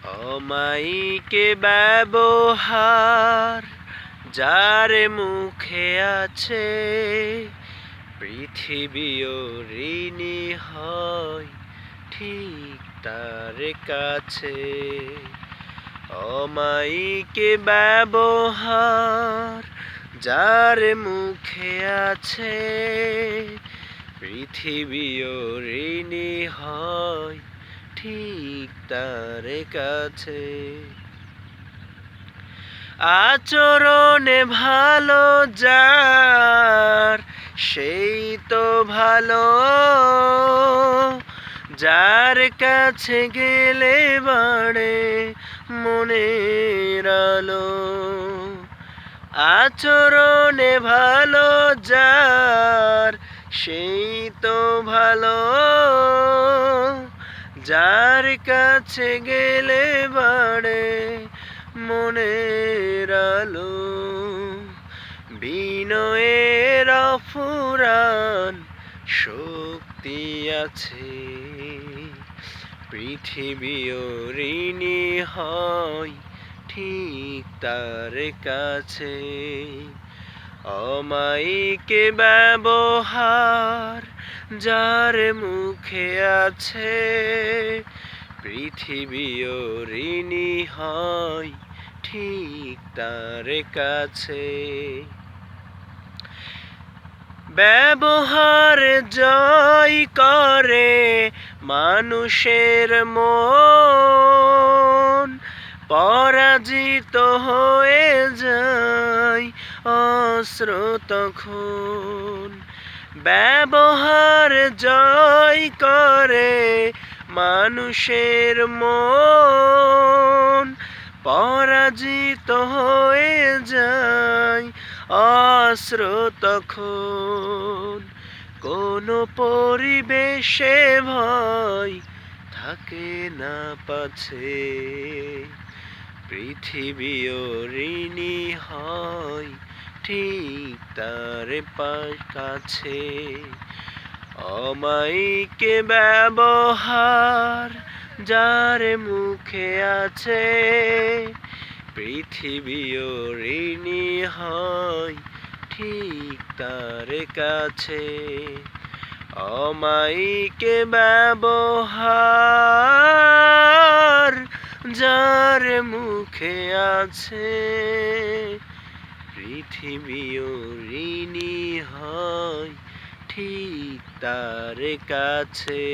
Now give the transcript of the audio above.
অমায়িকে ব্যবহার যার মুখে আছে, পৃথিবীও ঋণী হয় ঠিক তার কাছে। অমায়িকে ব্যবহার যার মুখে আছে, পৃথিবীও ঋণী হয় ঠিক তার কাছে। আচরণে ভালো যার, সেই তো ভালো, যার কাছে গেলে বাড়ে মনের আলো। আচরণে ভালো যার, সেই তো ভালো, যার কাছে গেলে বাড়ে মনের আলো। বিনয়ের অফুরান শক্তি আছে, পৃথিবীও ঋণী হয় ঠিক তার কাছে। অমায়িকে ব্যবহার যার মুখে আছে, পৃথিবীও ঋণী হয় ঠিক তার কাছে। ব্যবহার জয় করে মানুষের মন, পরাজিত হয়ে যায় অস্ত্র তখন। ব্যবহার জয় করে মানুষের মন, পরাজিত হয়ে যায় অস্ত্র তখন। কোনো পরিবেশে ভয় থাকে না পাছে, পৃথিবীও ঋণী হয় ঠিক তার কাছে। অমায়িকে ব্যবহার যার মুখে আছে, পৃথিবীও ঋণী হয় ঠিক তার কাছে। অমায়িকে ব্যবহার যার মুখে আছে, পৃথিবীও ঋণী হয় ঠিক তার কাছে।